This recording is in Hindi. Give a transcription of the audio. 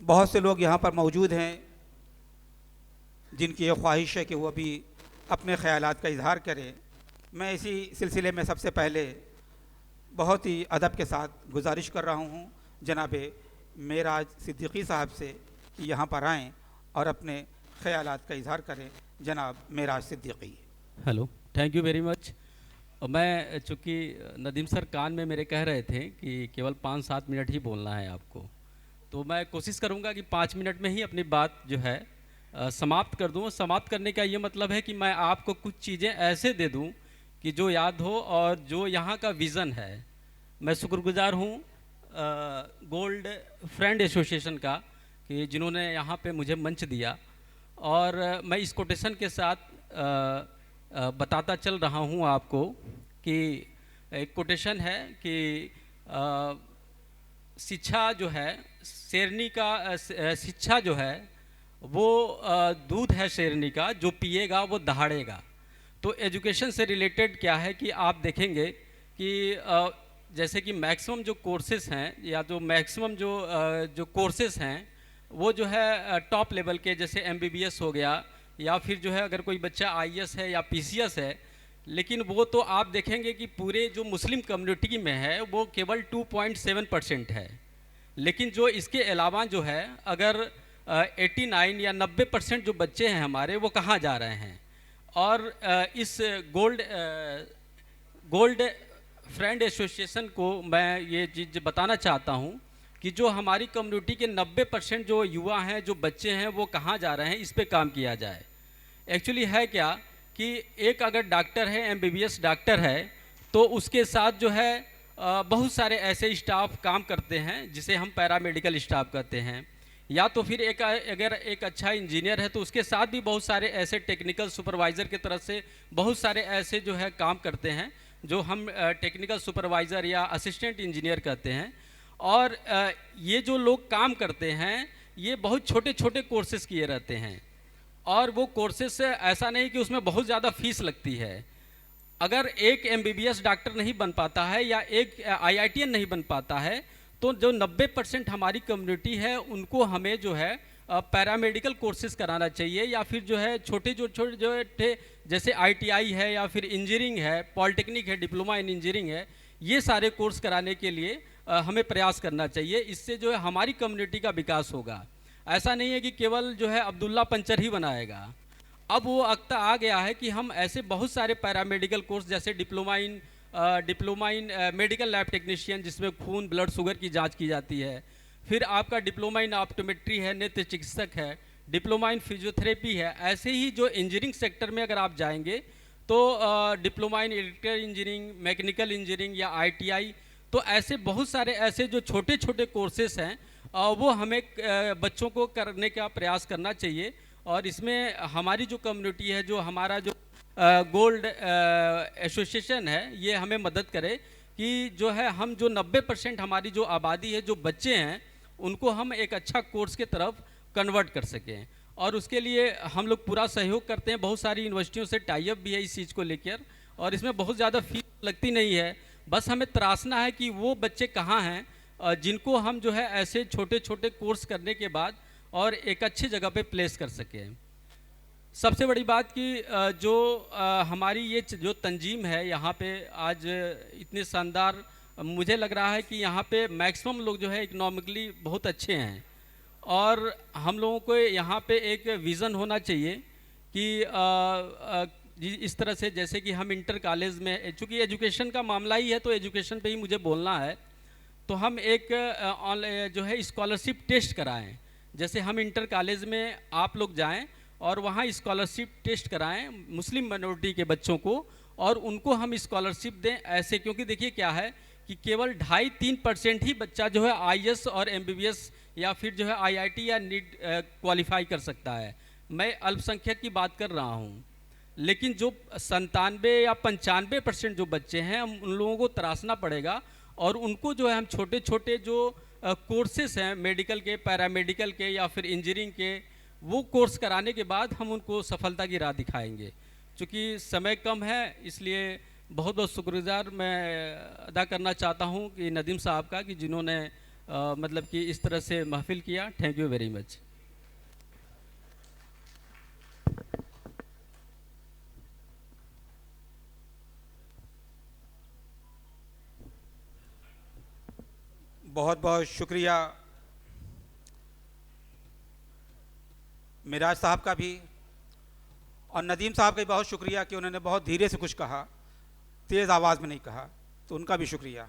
बहुत से लोग यहाँ पर मौजूद हैं जिनकी ये ख्वाहिश है कि वो अभी अपने ख़यालात का इजहार करें। मैं इसी सिलसिले में सबसे पहले बहुत ही अदब के साथ गुजारिश कर रहा हूँ जनाब मेराज सिद्दीकी साहब से कि यहाँ पर आएँ और अपने ख़यालात का इजहार करें। जनाब Meraj Siddiqui. Hello, thank you very much. मैं चूँकि नदीम सर कान में मेरे कह रहे थे कि केवल 5-7 मिनट ही बोलना है आपको, तो मैं कोशिश करूँगा कि 5 मिनट में ही अपनी बात जो है समाप्त कर दूँ। समाप्त करने का ये मतलब है कि मैं आपको कुछ चीज़ें ऐसे दे दूँ कि जो याद हो और जो यहाँ का विज़न है। मैं शुक्रगुजार हूँ गोल्ड फ्रेंड एसोसिएशन का कि जिन्होंने यहाँ पे मुझे मंच दिया, और मैं इस कोटेशन के साथ बताता चल रहा हूँ आपको कि एक कोटेशन है कि शिक्षा जो है शेरनी का, शिक्षा जो है वो दूध है शेरनी का, जो पिएगा वो दहाड़ेगा। तो एजुकेशन से रिलेटेड क्या है कि आप देखेंगे कि जैसे कि मैक्सिमम जो कोर्सेज हैं या जो मैक्सिमम जो कोर्सेज हैं वो जो है टॉप लेवल के, जैसे एमबीबीएस हो गया, या फिर जो है अगर कोई बच्चा आईएएस है या पीसीएस है, लेकिन वो तो आप देखेंगे कि पूरे जो मुस्लिम कम्युनिटी में है वो केवल 2.7% है। लेकिन जो इसके अलावा जो है अगर 89 या 90% जो बच्चे हैं हमारे वो कहाँ जा रहे हैं। और इस गोल्ड फ्रेंड एसोसिएशन को मैं ये चीज़ बताना चाहता हूँ कि जो हमारी कम्युनिटी के 90% जो युवा हैं, जो बच्चे हैं, वो कहाँ जा रहे हैं, इस पे काम किया जाए। एक्चुअली है क्या कि एक अगर डॉक्टर है, एमबीबीएस डॉक्टर है, तो उसके साथ जो है बहुत सारे ऐसे स्टाफ काम करते हैं जिसे हम पैरामेडिकल स्टाफ कहते हैं। या तो फिर अगर एक अच्छा इंजीनियर है तो उसके साथ भी बहुत सारे ऐसे टेक्निकल सुपरवाइज़र की तरफ से बहुत सारे ऐसे जो है काम करते हैं, जो हम टेक्निकल सुपरवाइज़र या असिस्टेंट इंजीनियर कहते हैं। और ये जो लोग काम करते हैं ये बहुत छोटे छोटे कोर्सेज़ किए रहते हैं, और वो कोर्सेज से ऐसा नहीं कि उसमें बहुत ज़्यादा फीस लगती है। अगर एक एमबीबीएस डॉक्टर नहीं बन पाता है या एक आईआईटीएन नहीं बन पाता है, तो जो 90% हमारी कम्युनिटी है उनको हमें जो है पैरामेडिकल कोर्सेज कराना चाहिए, या फिर जो है छोटे जो जैसे आईटीआई है या फिर इंजीनियरिंग है, पॉलिटेक्निक है, डिप्लोमा इन इंजीनियरिंग है, ये सारे कोर्स कराने के लिए हमें प्रयास करना चाहिए। इससे जो है हमारी कम्युनिटी का विकास होगा। ऐसा नहीं है कि केवल जो है अब्दुल्ला पंचर ही बनाएगा। अब वो वक्त आ गया है कि हम ऐसे बहुत सारे पैरामेडिकल कोर्स, जैसे diploma in medical lab technician, जिसमें खून ब्लड शुगर की जांच की जाती है। फिर आपका डिप्लोमा इन ऑप्टोमेट्री है, नेत्र चिकित्सक है, डिप्लोमा इन फिजियोथेरेपी है। ऐसे ही जो इंजीनियरिंग सेक्टर में अगर आप जाएंगे तो diploma in electrical engineering, mechanical engineering या आईटीआई, तो ऐसे बहुत सारे ऐसे जो छोटे छोटे कोर्सेस हैं वो हमें बच्चों को करने का प्रयास करना चाहिए। और इसमें हमारी जो कम्युनिटी है, जो हमारा जो गोल्ड एसोसिएशन है, ये हमें मदद करे कि जो है हम जो 90% हमारी जो आबादी है, जो बच्चे हैं, उनको हम एक अच्छा कोर्स के तरफ कन्वर्ट कर सकें। और उसके लिए हम लोग पूरा सहयोग करते हैं। बहुत सारी यूनिवर्सिटियों से टाई अप भी है इस चीज़ को लेकर, और इसमें बहुत ज़्यादा फीस लगती नहीं है। बस हमें तराशना है कि वो बच्चे कहाँ हैं जिनको हम जो है ऐसे छोटे छोटे कोर्स करने के बाद और एक अच्छी जगह पे प्लेस कर सकें। सबसे बड़ी बात कि जो हमारी ये जो तंजीम है यहाँ पे आज इतने शानदार, मुझे लग रहा है कि यहाँ पे मैक्सिमम लोग जो है इकोनॉमिकली बहुत अच्छे हैं। और हम लोगों को यहाँ पे एक विज़न होना चाहिए कि इस तरह से, जैसे कि हम इंटर कॉलेज में, चूँकि एजुकेशन का मामला ही है तो एजुकेशन पे ही मुझे बोलना है, तो हम एक जो है स्कॉलरशिप टेस्ट कराएं। जैसे हम इंटर कॉलेज में आप लोग जाएं और वहाँ स्कॉलरशिप टेस्ट कराएं मुस्लिम माइनॉरिटी के बच्चों को, और उनको हम स्कॉलरशिप दें ऐसे। क्योंकि देखिए क्या है कि केवल 2.5-3% ही बच्चा जो है आईएएस और एमबीबीएस या फिर जो है आईआईटी या नीट क्वालिफाई कर सकता है। मैं अल्पसंख्यक की बात कर रहा हूँ, लेकिन जो 97 या 95% जो बच्चे हैं, हम उन लोगों को तराशना पड़ेगा, और उनको जो है हम छोटे छोटे जो कोर्सेस हैं मेडिकल के, पैरामेडिकल के या फिर इंजीनियरिंग के, वो कोर्स कराने के बाद हम उनको सफलता की राह दिखाएंगे। चूँकि समय कम है, इसलिए बहुत बहुत शुक्रगुजार मैं अदा करना चाहता हूँ कि नदीम साहब का, कि जिन्होंने मतलब कि इस तरह से महफिल किया। Thank you very much. बहुत बहुत शुक्रिया मिराज साहब का भी, और नदीम साहब का भी बहुत शुक्रिया कि उन्होंने बहुत धीरे से कुछ कहा, तेज़ आवाज़ में नहीं कहा, तो उनका भी शुक्रिया।